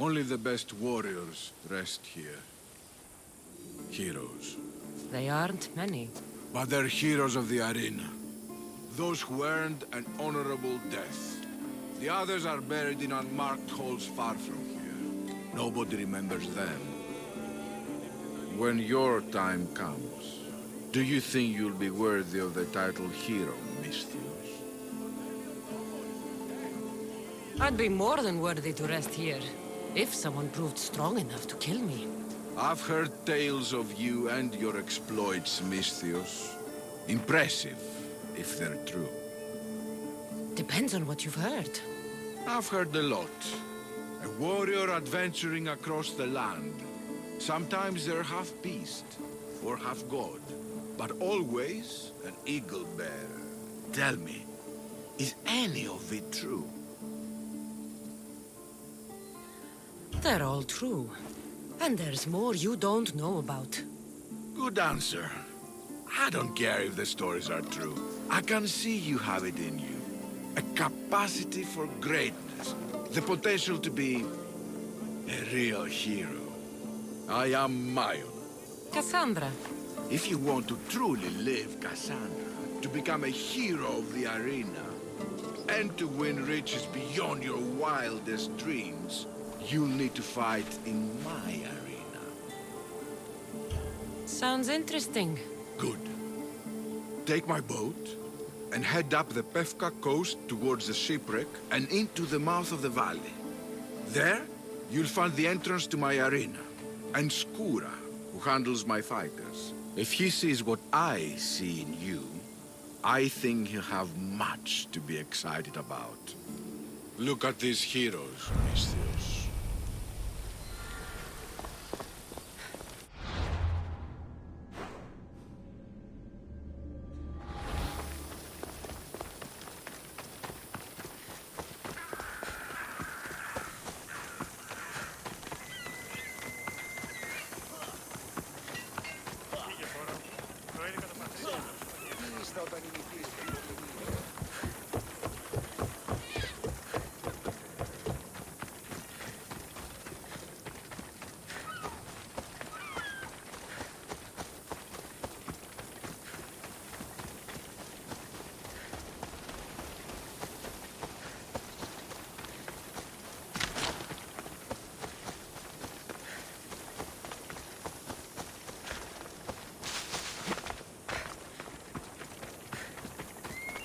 Only the best warriors rest here. Heroes. They aren't many. But they're heroes of the arena. Those who earned an honorable death. The others are buried in unmarked holes far from here. Nobody remembers them. When your time comes, do you think you'll be worthy of the title hero, Misthios? I'd be more than worthy to rest here, if someone proved strong enough to kill me. I've heard tales of you and your exploits, Misthios. Impressive, if they're true. Depends on what you've heard. I've heard a lot. A warrior adventuring across the land. Sometimes they're half beast, or half god, but always an eagle bearer. Tell me, is any of it true? They're all true. And there's more you don't know about. Good answer. I don't care if the stories are true. I can see you have it in you. A capacity for greatness. The potential to be a real hero. I am Mayon. Cassandra. If you want to truly live, Cassandra, to become a hero of the arena, and to win riches beyond your wildest dreams, you'll need to fight in my arena. Sounds interesting. Good. Take my boat and head up the Pefka coast towards the shipwreck and into the mouth of the valley. There, you'll find the entrance to my arena, and Skura, who handles my fighters. If he sees what I see in you, I think he'll have much to be excited about. Look at these heroes, Misthios.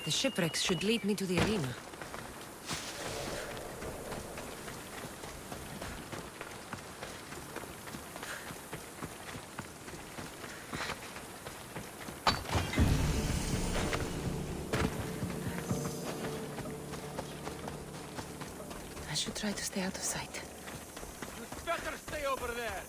The shipwrecks should lead me to the arena. I should try to stay out of sight. You'd better stay over there!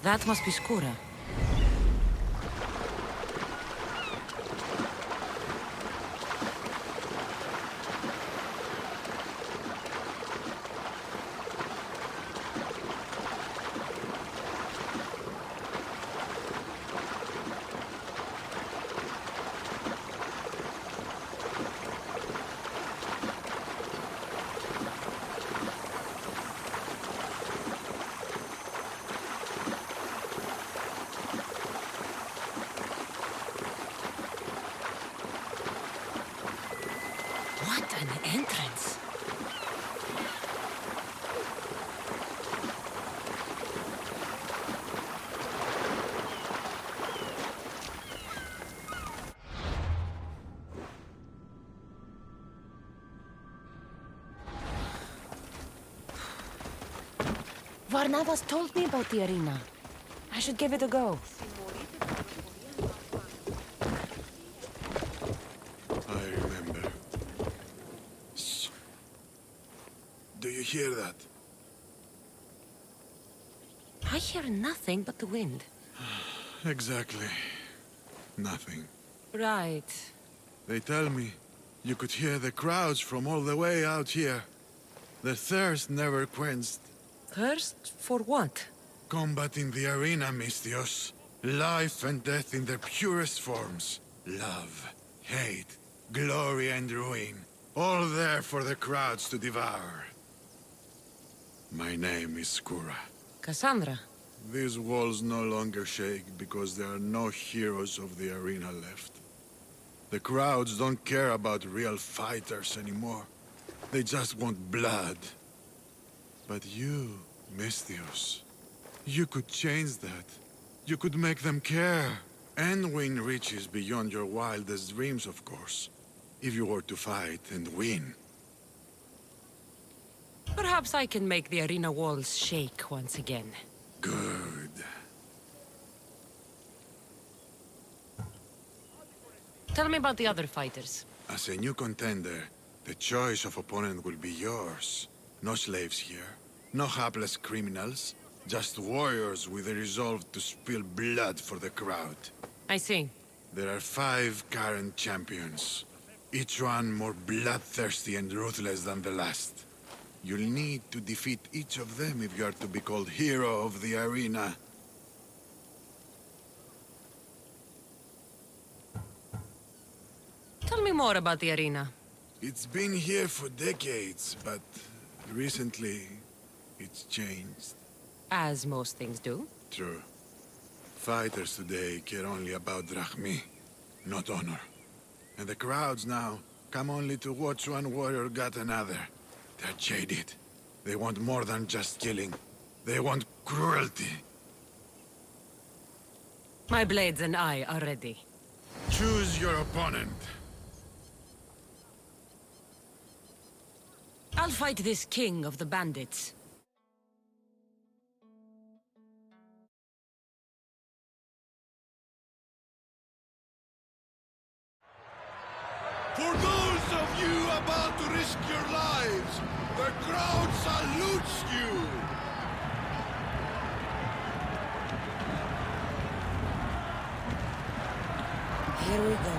That must be Skura. What an entrance! Varnavas told me about the arena. I should give it a go. hear that? I hear nothing but the wind. Exactly. Nothing. Right. They tell me you could hear the crowds from all the way out here. Their thirst never quenched. Thirst for what? Combat in the arena, Misthios. Life and death in their purest forms. Love, hate, glory and ruin. All there for the crowds to devour. My name is Skura. Cassandra. These walls no longer shake because there are no heroes of the arena left. The crowds don't care about real fighters anymore. They just want blood. But you, Misthios, you could change that. You could make them care. And win riches beyond your wildest dreams, of course. If you were to fight and win. Perhaps I can make the arena walls shake once again. Good. Tell me about the other fighters. As a new contender, the choice of opponent will be yours. No slaves here. No hapless criminals. Just warriors with a resolve to spill blood for the crowd. I see. There are 5 current champions. Each one more bloodthirsty and ruthless than the last. You'll need to defeat each of them if you are to be called hero of the arena. Tell me more about the arena. It's been here for decades, but recently it's changed. As most things do. True. Fighters today care only about drachmi, not honor. And the crowds now come only to watch one warrior gut another. They're jaded. They want more than just killing. They want cruelty. My blades and I are ready. Choose your opponent. I'll fight this king of the bandits. For those of you about to risk your lives, the crowd salutes you! Here we go.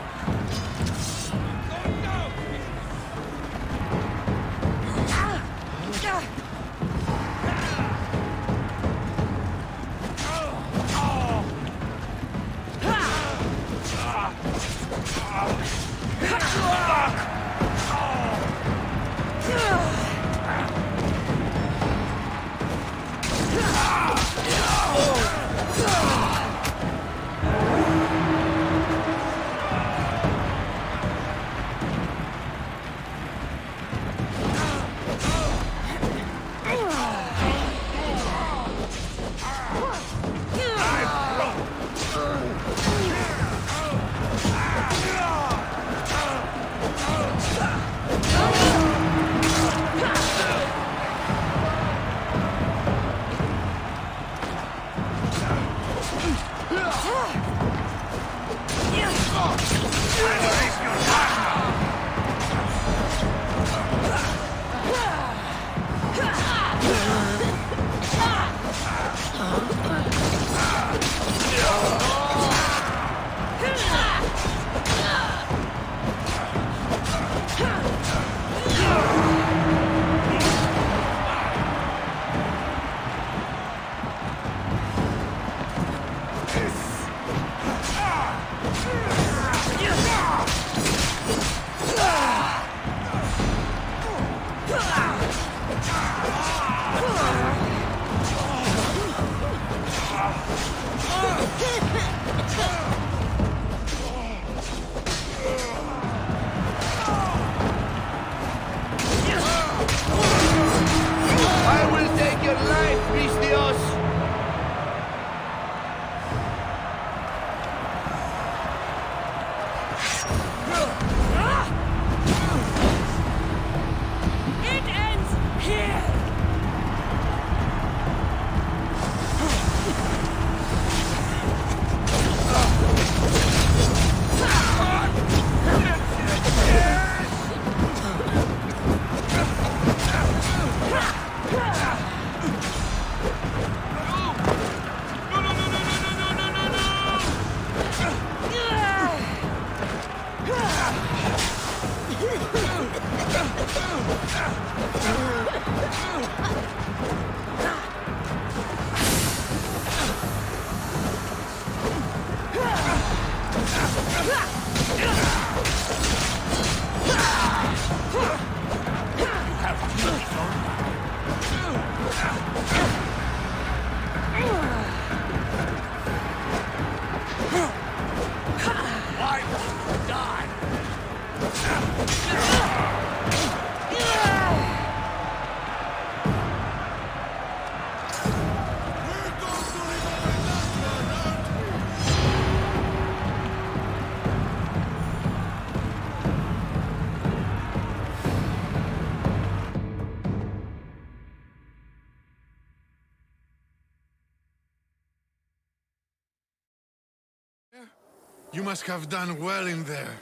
You must have done well in there.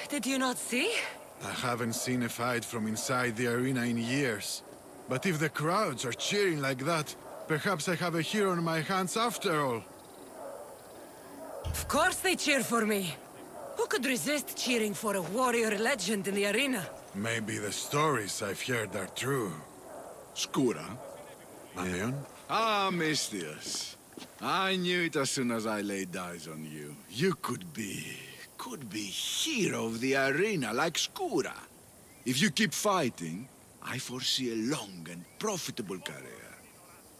Did you not see? I haven't seen a fight from inside the arena in years. But if the crowds are cheering like that, perhaps I have a hero on my hands after all. Of course they cheer for me. Who could resist cheering for a warrior legend in the arena? Maybe the stories I've heard are true. Skura? Leon? Ah, Mistius. I knew it as soon as I laid eyes on you. You could be hero of the arena like Skura. If you keep fighting, I foresee a long and profitable career.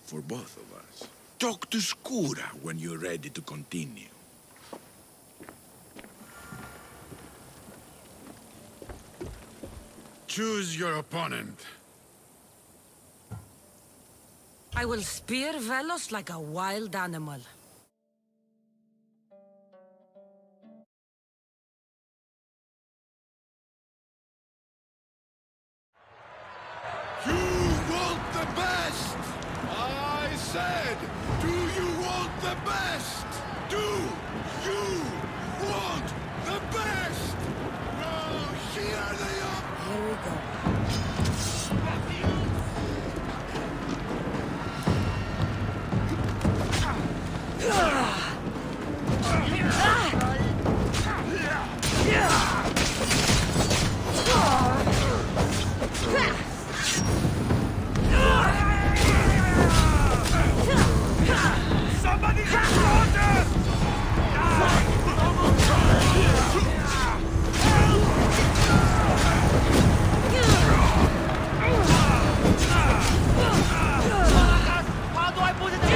For both of us. Talk to Skura when you're ready to continue. Choose your opponent. I will spear Velos like a wild animal. You want the best! I said, do you want the best? Do you want the best? Well, here they are! Here we go. Somebody get soldiers! How do I put it in?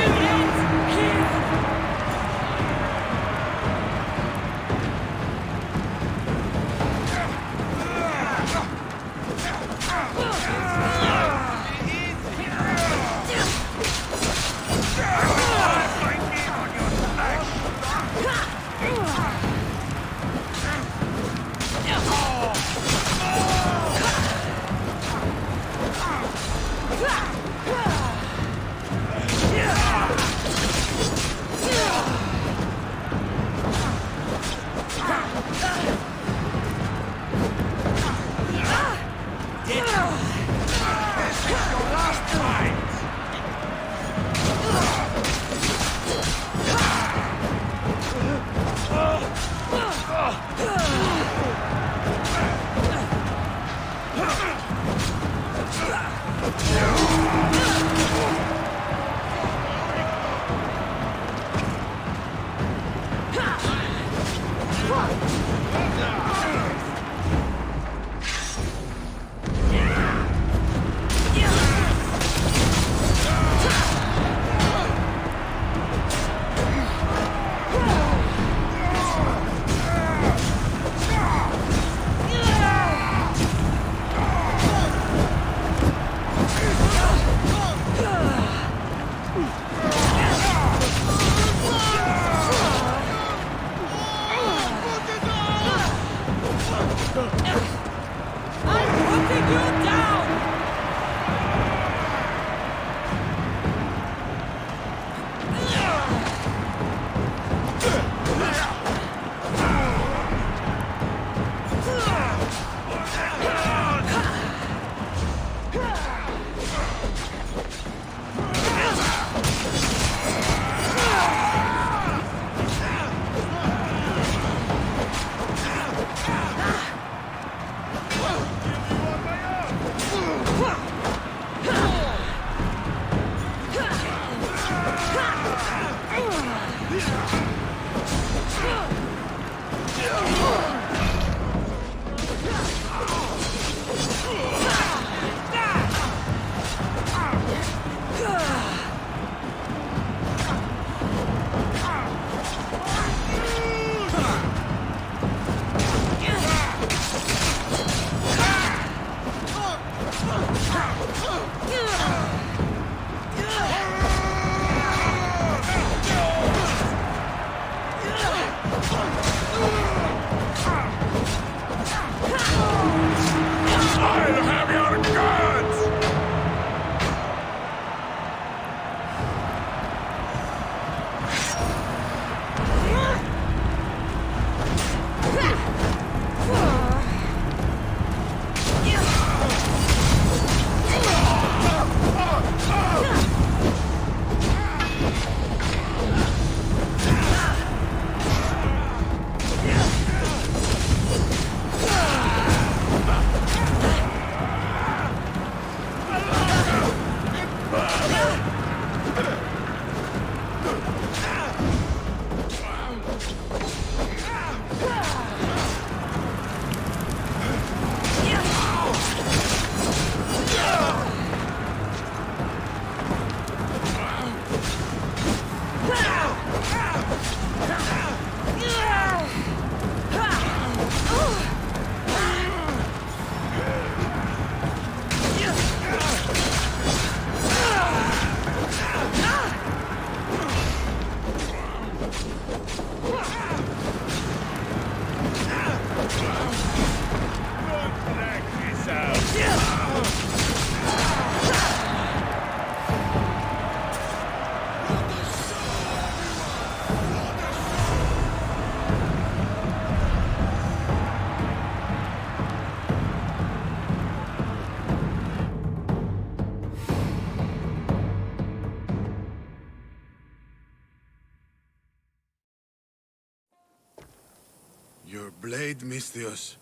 blade, Misthios.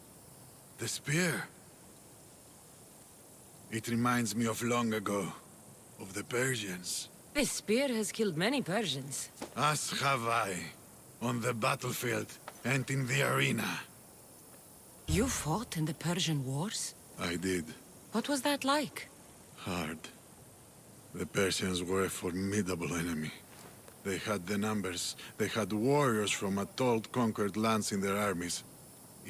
The spear. It reminds me of long ago, of the Persians. This spear has killed many Persians. As have I, on the battlefield and in the arena. You fought in the Persian wars? I did. What was that like? Hard. The Persians were a formidable enemy. They had the numbers. They had warriors from Atoll conquered lands in their armies.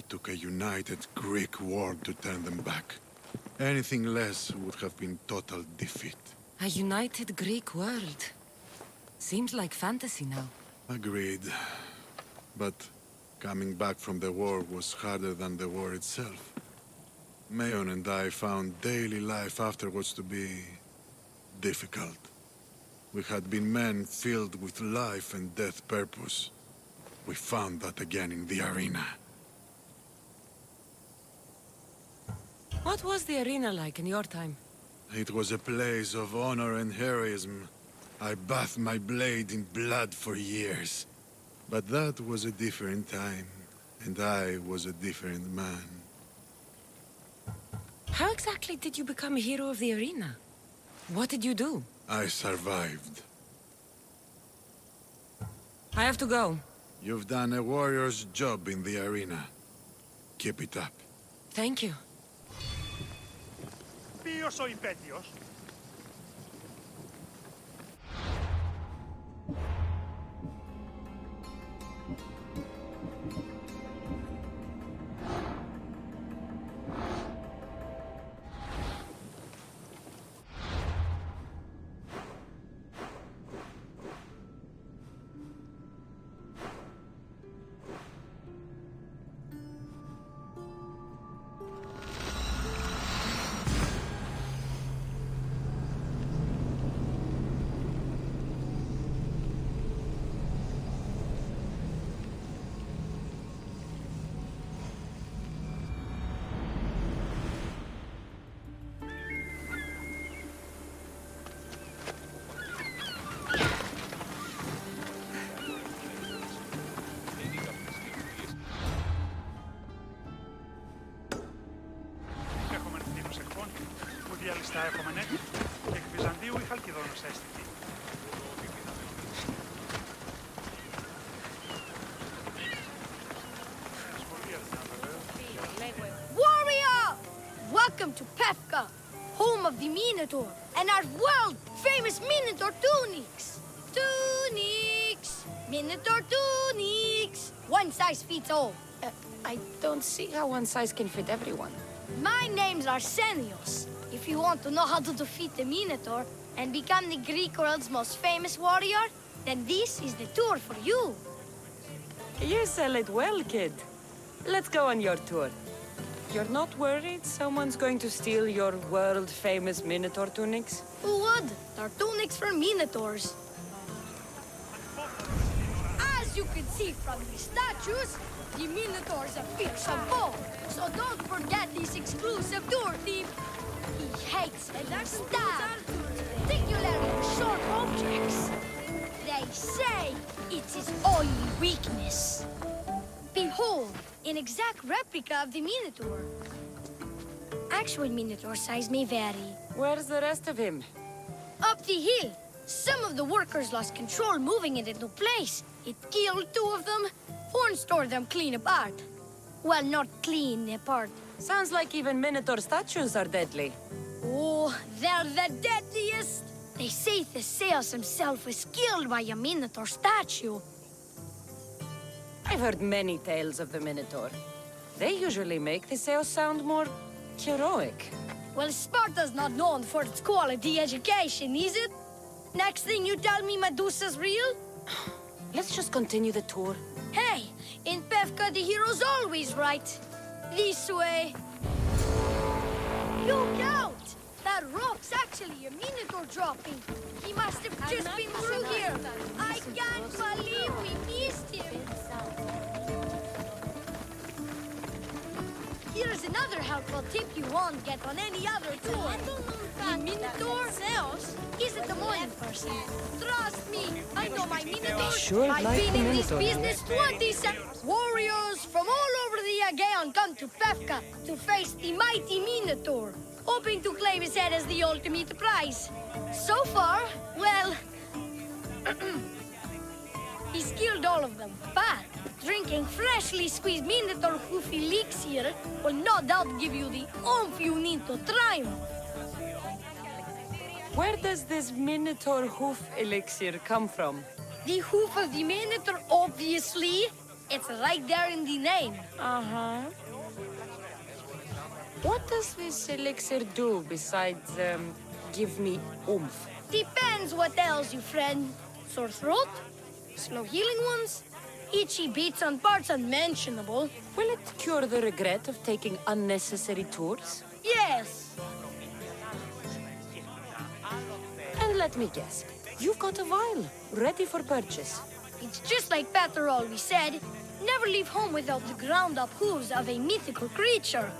It took a united Greek war to turn them back. Anything less would have been total defeat. A united Greek world. Seems like fantasy now. Agreed. But coming back from the war was harder than the war itself. Mayon and I found daily life afterwards to be difficult. We had been men filled with life and death purpose. We found that again in the arena. What was the arena like in your time? It was a place of honor and heroism. I bathed my blade in blood for years. But that was a different time, and I was a different man. How exactly did you become a hero of the arena? What did you do? I survived. I have to go. You've done a warrior's job in the arena. Keep it up. Thank you. Ποιος ο υπέτειος? Στα επόμενα εκ Βυζαντίου η Χαλκιδόνος έστηκε. Warrior! Welcome to Pefka, home of the Minotaur, and our world-famous Minotaur tunics. Tunics! Minotaur tunics! One size fits all. I don't see how one size can fit everyone. My name's Arsenios. If you want to know how to defeat the Minotaur and become the Greek world's most famous warrior, then this is the tour for you. You sell it well, kid. Let's go on your tour. You're not worried someone's going to steal your world-famous Minotaur tunics? Who would? They're tunics for Minotaurs. As you can see from the statues, the Minotaur's a fearsome foe. So don't forget this exclusive tour thief. He hates and stabs, particularly sharp objects. They say it's his only weakness. Behold, an exact replica of the Minotaur. Actual Minotaur size may vary. Where's the rest of him? Up the hill. Some of the workers lost control moving it into place. It killed two of them. Horns tore them clean apart. Well, not clean apart. Sounds like even Minotaur statues are deadly. Oh, they're the deadliest. They say Theseus himself was killed by a Minotaur statue. I've heard many tales of the Minotaur. They usually make Theseus sound more heroic. Well, Sparta's not known for its quality education, is it? Next thing you tell me Medusa's real? Let's just continue the tour. Hey, in Pefka the hero's always right. This way. Look out! That rock's actually a Minotaur dropping. He must have just been through here. I can't believe we missed him. Here's another helpful tip you won't get on any other tour. The Minotaur isn't a morning person. Trust me, I know my Minotaur. Sure I've like been the in this Minotaur. business 27. Warriors from all over the Aegean come to Pefka to face the mighty Minotaur, hoping to claim his head as the ultimate prize. So far, well, he's killed all of them, but drinking freshly squeezed Minotaur hoof elixir will no doubt give you the oomph you need to triumph. Where does this Minotaur hoof elixir come from? The hoof of the Minotaur, obviously. It's right there in the name. Uh-huh. What does this elixir do besides, give me oomph? Depends what ails you, friend. Sore throat? Slow healing wounds? Itchy beats on parts unmentionable? Will it cure the regret of taking unnecessary tours? Yes. And let me guess, you've got a vial, ready for purchase. It's just like Peter always said. Never leave home without the ground-up hooves of a mythical creature.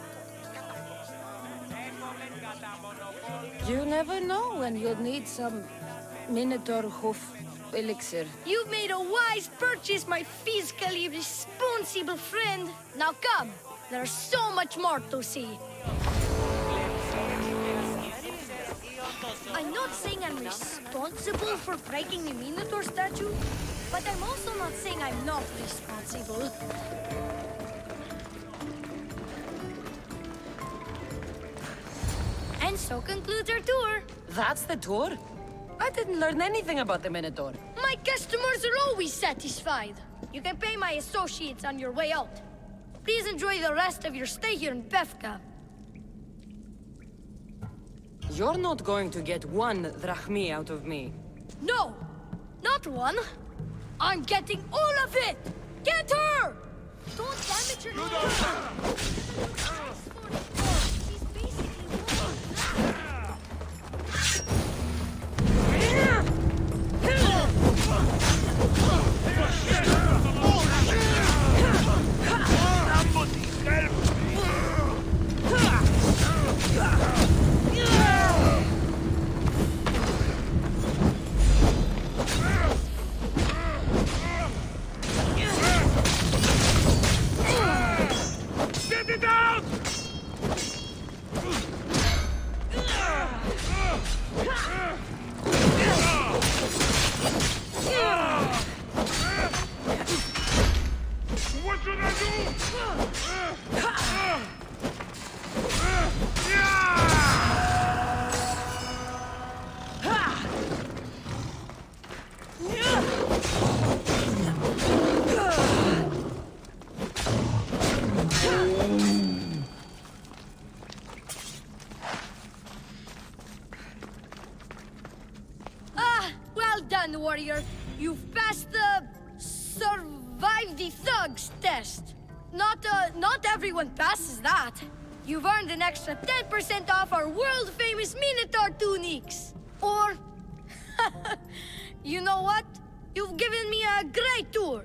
You never know when you'll need some Minotaur hoof elixir. You've made a wise purchase, my fiscally responsible friend. Now come, there's so much more to see. I'm not saying I'm responsible for breaking the Minotaur statue, but I'm also not saying I'm not responsible. And so concludes our tour. That's the tour? I didn't learn anything about the Minotaur. My customers are always satisfied. You can pay my associates on your way out. Please enjoy the rest of your stay here in Pefka. You're not going to get one drachmi out of me. No, not one. I'm getting all of it! Get her! Don't damage her. She's basically Get it out! What should I do? well done, warrior. You've passed the survive the thugs test. Not everyone passes that. You've earned an extra 10% off our world-famous Minotaur tunics. Or, you know what? You've given me a great tour.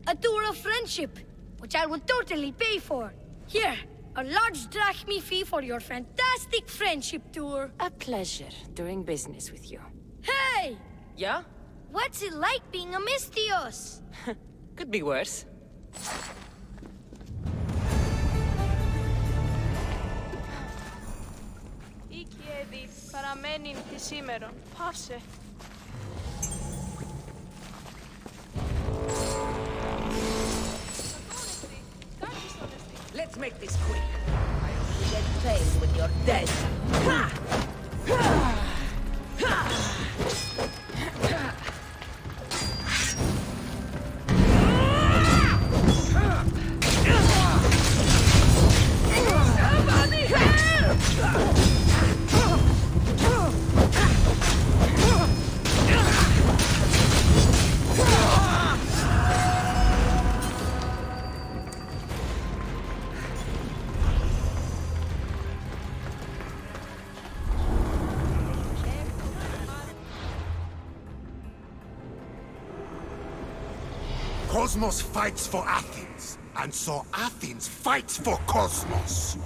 A tour of friendship, which I will totally pay for. Here, a large drachmi fee for your fantastic friendship tour. A pleasure doing business with you. Hey! Yeah? What's it like being a Mystios? Could be worse. Η Κιέδη παραμένει τη σήμερον. Πάυσε. Let's make this quick. I'll be dead playing when you're dead. Cosmos fights for Athens. And so Athens fights for Cosmos.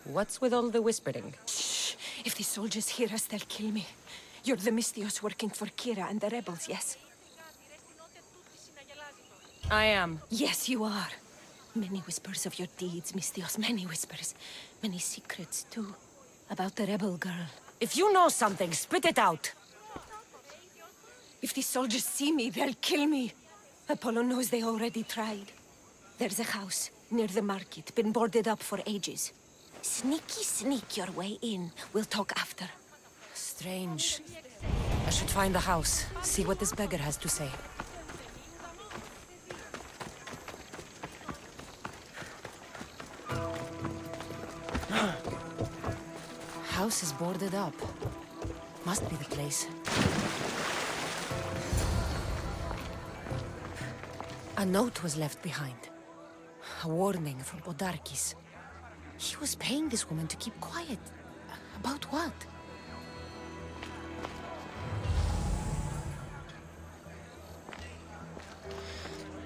What's with all the whispering? Shh! If the soldiers hear us, they'll kill me. You're the Mystios working for Kira and the rebels, yes? I am. Yes, you are. Many whispers of your deeds, Mystios. Many whispers. Many secrets, too. About the rebel girl. If you know something, spit it out. If the soldiers see me, they'll kill me. Apollo knows they already tried. There's a house near the market, been boarded up for ages. Sneak your way in. We'll talk after. Strange. I should find the house, see what this beggar has to say. House is boarded up. Must be the place. A note was left behind. A warning from Podarkis. He was paying this woman to keep quiet. About what?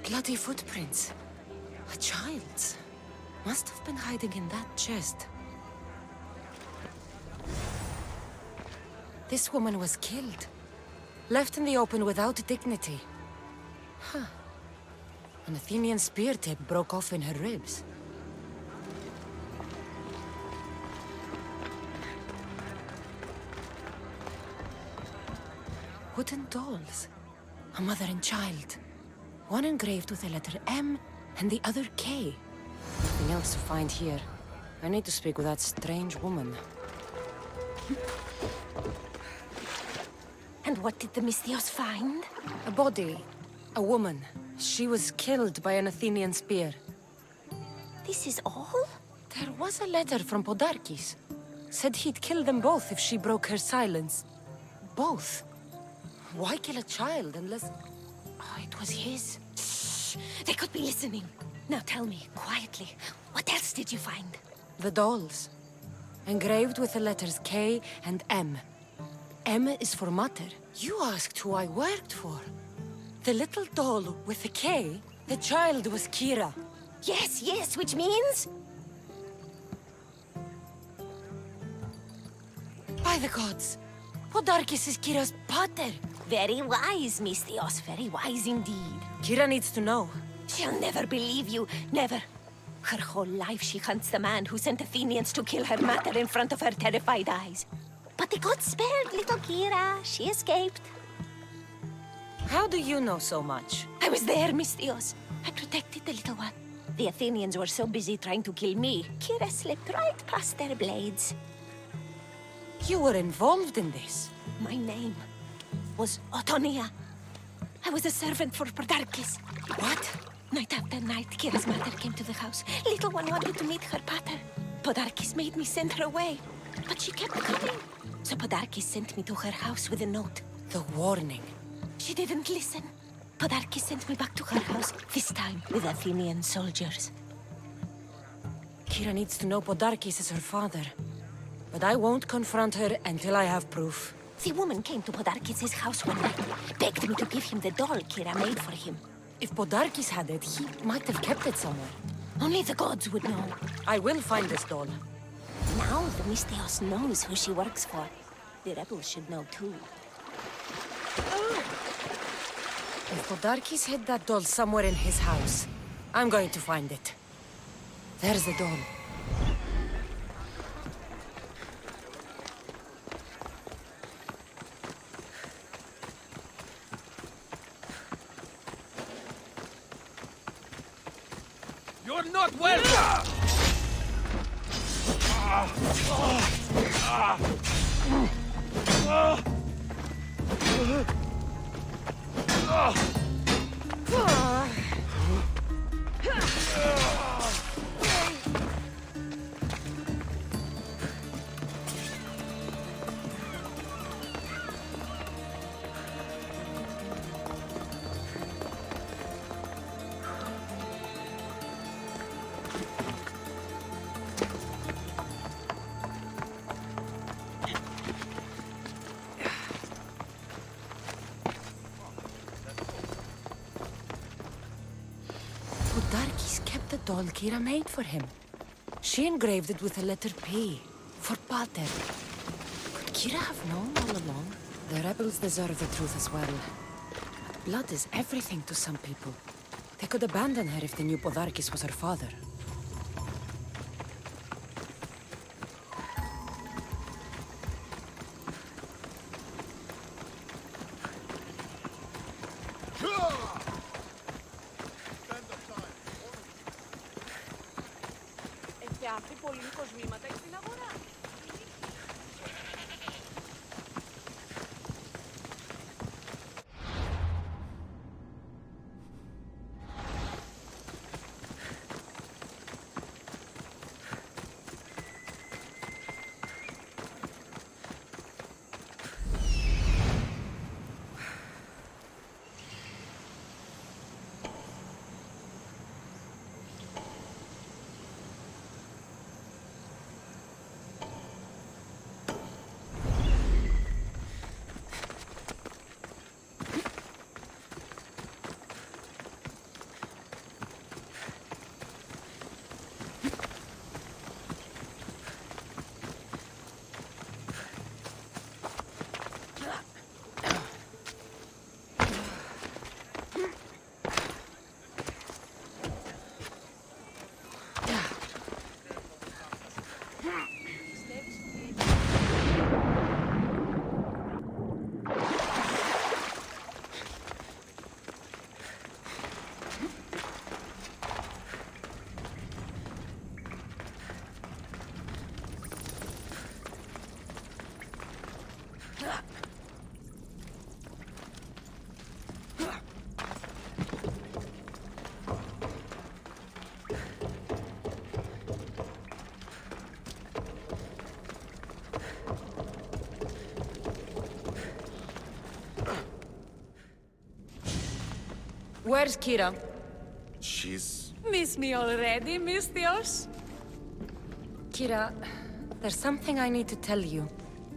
Bloody footprints. A child's. Must have been hiding in that chest. This woman was killed. Left in the open without dignity. Huh. An Athenian spear tip broke off in her ribs. Wooden dolls. A mother and child. One engraved with the letter M and the other K. Nothing else to find here. I need to speak with that strange woman. And what did the Mystios find? A body. A woman. She was killed by an Athenian spear. This is all? There was a letter from Podarkis. Said he'd kill them both if she broke her silence. Both. Why kill a child unless... Oh, it was his. Shh! They could be listening. Now tell me, quietly, what else did you find? The dolls. Engraved with the letters K and M. M is for Mater. You asked who I worked for. The little doll with the K, the child was Kira. Yes, which means? By the gods! Podarkis is Kira's pater. Very wise, Mystios, very wise indeed. Kira needs to know. She'll never believe you, never. Her whole life she hunts the man who sent Athenians to kill her mater in front of her terrified eyes. But the gods spared little Kira. She escaped. How do you know so much? I was there, Mystios. I protected the little one. The Athenians were so busy trying to kill me, Kira slipped right past their blades. You were involved in this. My name was Otonia. I was a servant for Podarkis. What? Night after night, Kira's mother came to the house. Little one wanted to meet her pater. Podarkis made me send her away, but she kept coming. So Podarkis sent me to her house with a note. The warning. She didn't listen. Podarkis sent me back to her house, this time with Athenian soldiers. Kira needs to know Podarkis is her father. But I won't confront her until I have proof. The woman came to Podarkis' house one night, begged me to give him the doll Kira made for him. If Podarkis had it, he might have kept it somewhere. Only the gods would know. I will find this doll. Now the Misteos knows who she works for. The rebels should know too. If Podarkis hid that doll somewhere in his house, I'm going to find it. There's the doll. You're not welcome! Podarkis kept the doll Kira made for him. She engraved it with the letter P, for Pater. Could Kira have known all along? The rebels deserve the truth as well. But blood is everything to some people. They could abandon her if they knew Podarkis was her father. Φτιάχνει πολύ κοσμήματα στην αγορά. Where's Kira? She's... Miss me already, Mistios? Kira, there's something I need to tell you.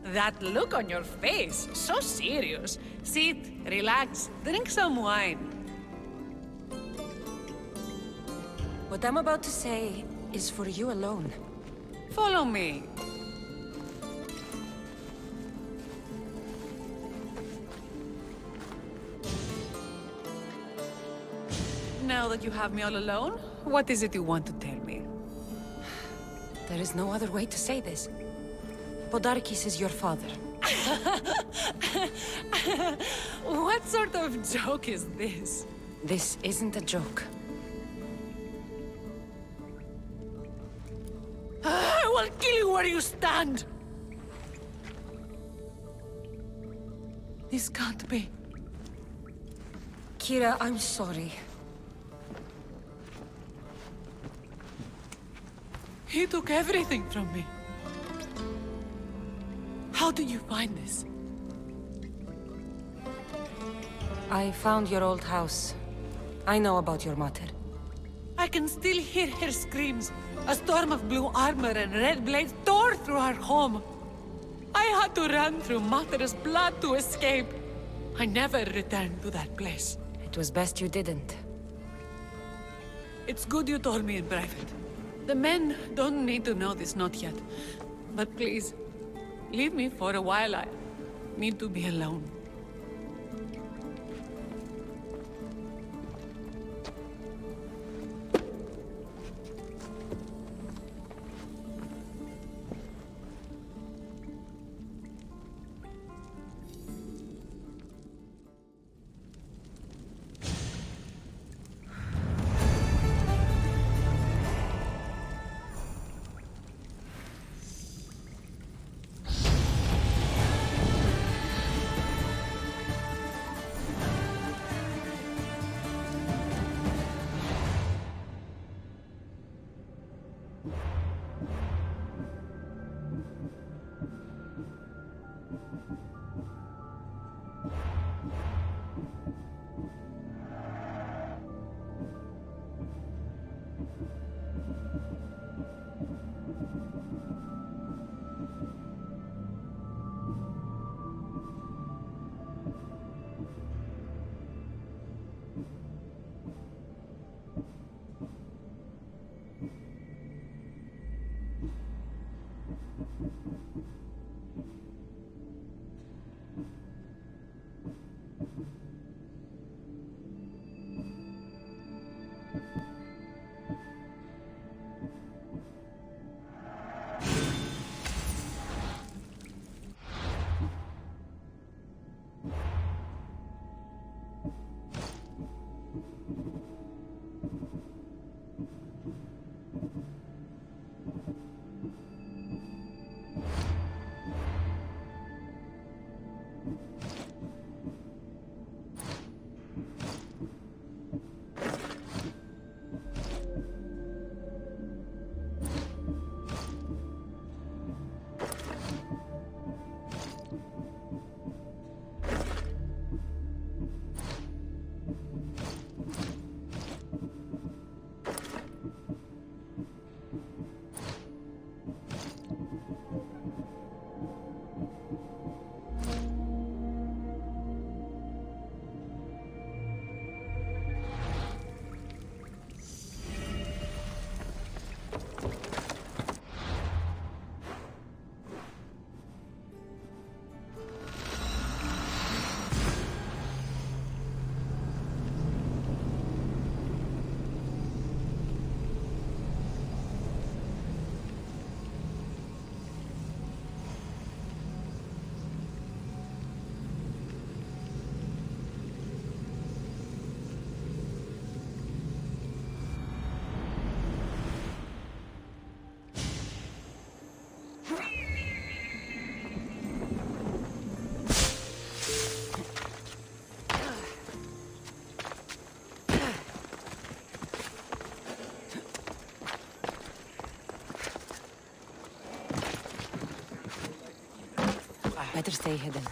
That look on your face, so serious. Sit, relax, drink some wine. What I'm about to say is for you alone. Follow me. Now that you have me all alone, what is it you want to tell me? There is no other way to say this. Podarkis is your father. What sort of joke is this? This isn't a joke. I will kill you where you stand! This can't be. Kira, I'm sorry. He took everything from me. How did you find this? I found your old house. I know about your mother. I can still hear her screams. A storm of blue armor and red blades tore through our home. I had to run through Mater's blood to escape. I never returned to that place. It was best you didn't. It's good you told me in private. The men don't need to know this, not yet. But please, leave me for a while. I need to be alone. Better stay hidden.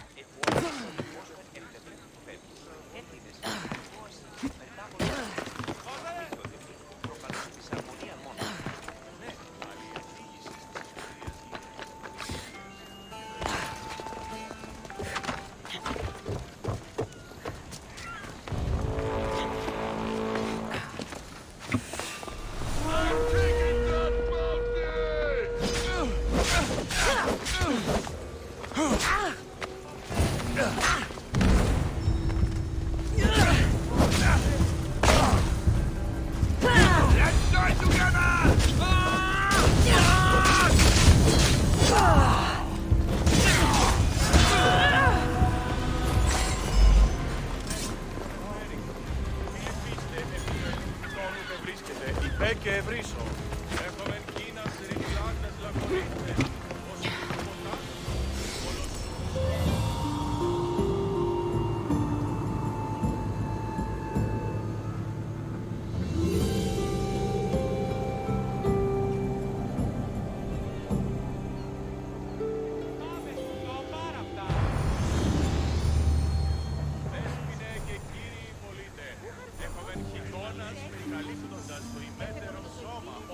Καλύπτοντας το ημέτερο σώμα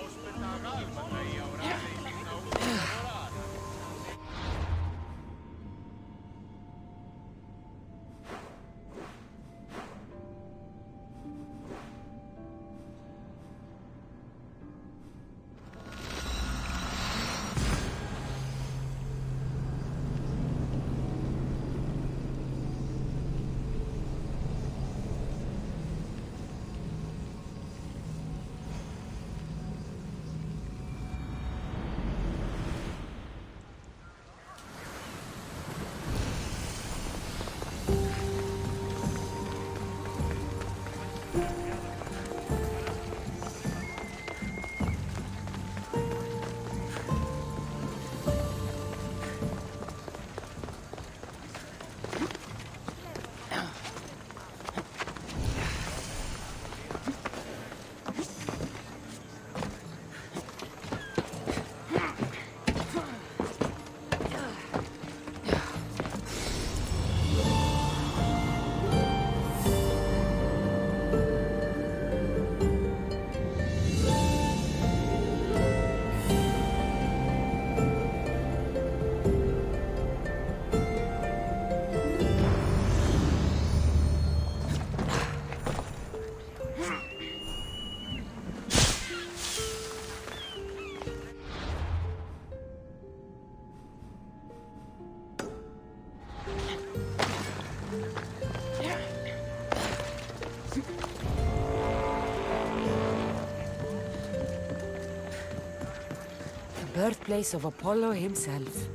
birthplace of Apollo himself.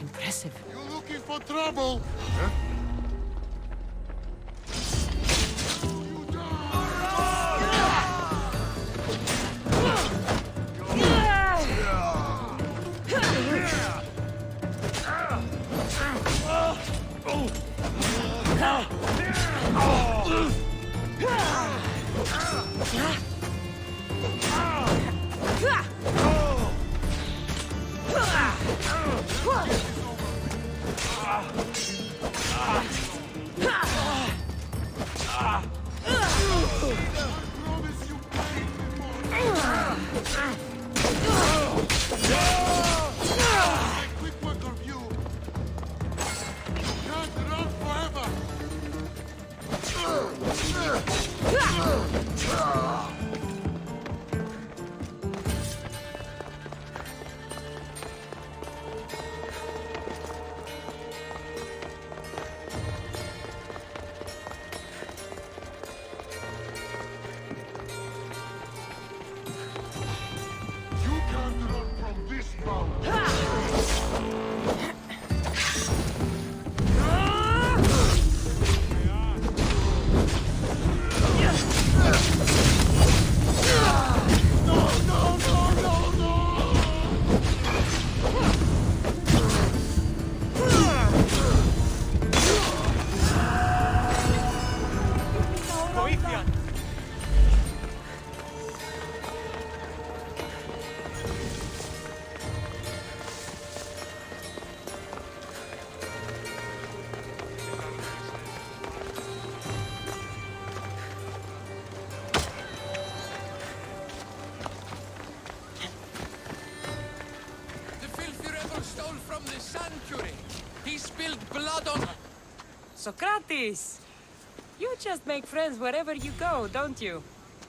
Impressive. You looking for trouble? Socrates! You just make friends wherever you go, don't you?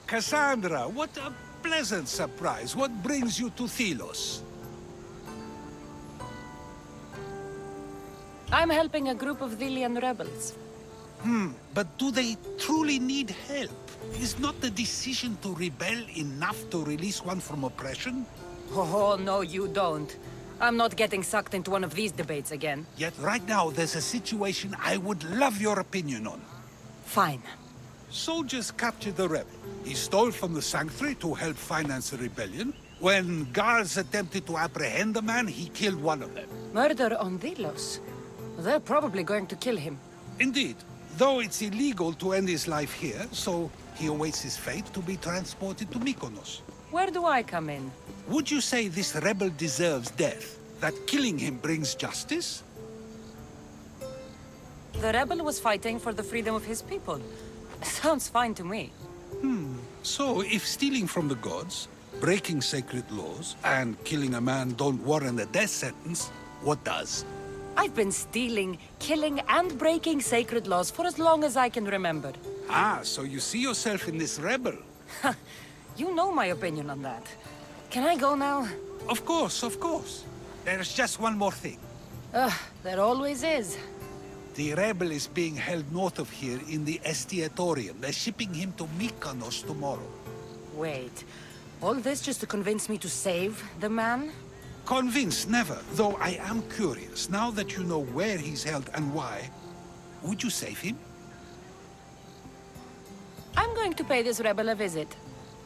Cassandra, what a pleasant surprise. What brings you to Thelos? I'm helping a group of Thelian rebels. But do they truly need help? Is not the decision to rebel enough to release one from oppression? Oh, no, you don't. I'm not getting sucked into one of these debates again. Yet right now there's a situation I would love your opinion on. Fine. Soldiers captured the rebel. He stole from the sanctuary to help finance the rebellion. When guards attempted to apprehend the man, he killed one of them. Murder on Delos. They're probably going to kill him. Indeed, though it's illegal to end his life here, so he awaits his fate to be transported to Mykonos. Where do I come in? Would you say this rebel deserves death? That killing him brings justice? The rebel was fighting for the freedom of his people. Sounds fine to me. So, if stealing from the gods, breaking sacred laws, and killing a man don't warrant a death sentence, what does? I've been stealing, killing, and breaking sacred laws for as long as I can remember. Ah, so you see yourself in this rebel? You know my opinion on that. Can I go now? Of course, of course. There's just one more thing. There always is. The rebel is being held north of here in the Estiatorium. They're shipping him to Mykonos tomorrow. Wait, all this just to convince me to save the man? Convinced, never. Though I am curious, now that you know where he's held and why, would you save him? I'm going to pay this rebel a visit.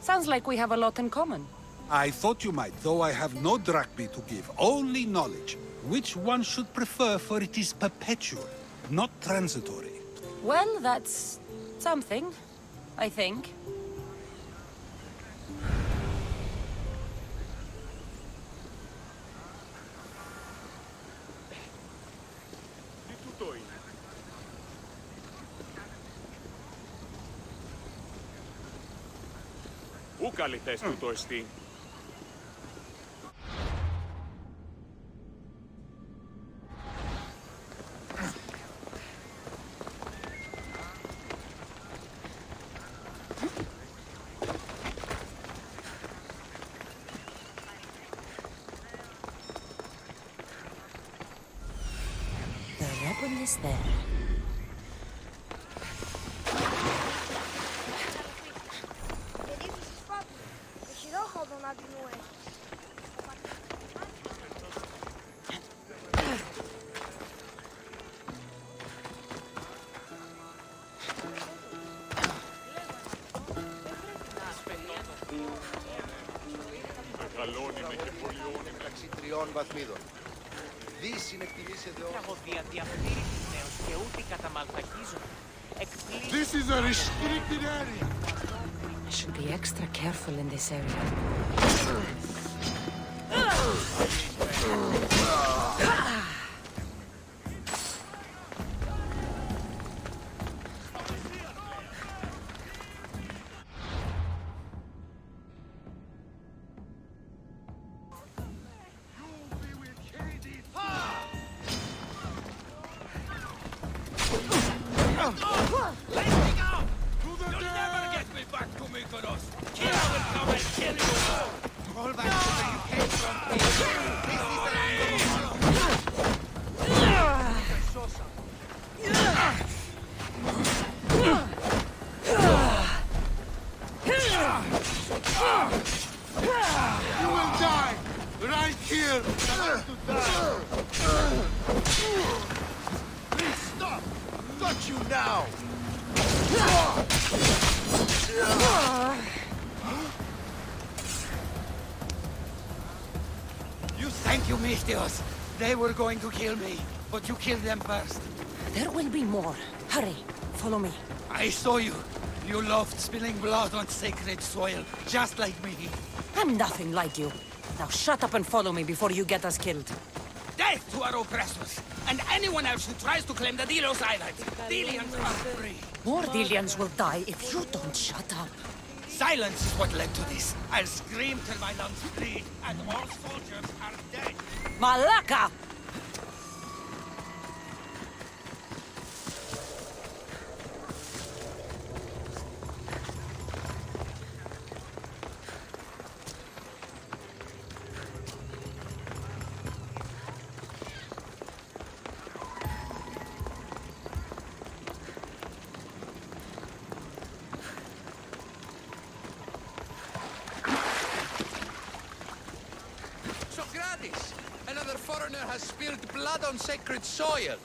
Sounds like we have a lot in common. I thought you might, though I have no drachmae to give, only knowledge. Which one should prefer, for it is perpetual, not transitory. Well, that's something, I think. Πού καλυτές τούτο εστί? The rebel is there. Ele disse próprio. Eu tirou o rodão na de noite. μεταξύ 3 βαθμίδων. Δύση είναι εκτιμής εδώ. Τραγωδία διαφθείρησης νέος και ούτε καταμαλθακίζω. This is a restricted area. I should be extra careful in this area. You will die right here. Please stop! Got you now! You thank you, Mistios. They were going to kill me, but you killed them first. There will be more. Hurry, follow me. I saw you. You loved spilling blood on sacred soil, just like me. I'm nothing like you. Now shut up and follow me before you get us killed. Death to our oppressors, and anyone else who tries to claim the Delos Island. Delians are free. More Delians will die if you don't shut up. Silence is what led to this. I'll scream till my lungs bleed, and all soldiers are dead. Malaka! Another foreigner has spilled blood on sacred soil.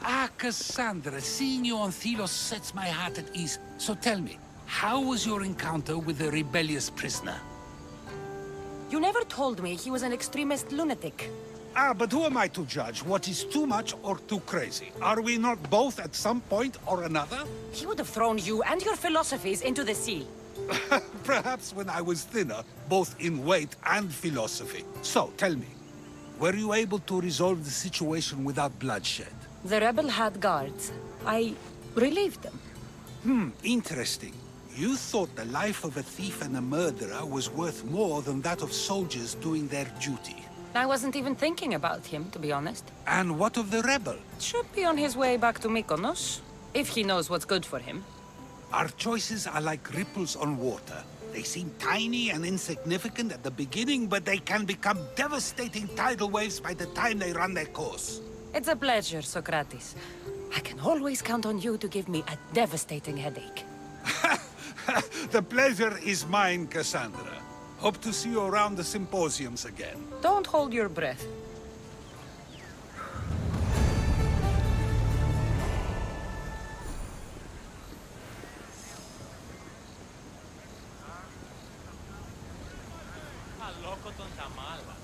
Ah, Cassandra, seeing you on Thelos sets my heart at ease. So tell me, how was your encounter with the rebellious prisoner? You never told me he was an extremist lunatic. Ah, but who am I to judge what is too much or too crazy? Are we not both at some point or another? He would have thrown you and your philosophies into the sea. Perhaps when I was thinner, both in weight and philosophy. So, tell me, were you able to resolve the situation without bloodshed? The rebel had guards. I relieved them. Interesting. You thought the life of a thief and a murderer was worth more than that of soldiers doing their duty. I wasn't even thinking about him, to be honest. And what of the rebel? Should be on his way back to Mykonos, if he knows what's good for him. Our choices are like ripples on water. They seem tiny and insignificant at the beginning, but they can become devastating tidal waves by the time they run their course. It's a pleasure, Socrates. I can always count on you to give me a devastating headache. The pleasure is mine, Cassandra. Hope to see you around the symposiums again. Don't hold your breath. Αλόκοτον τα μάλα.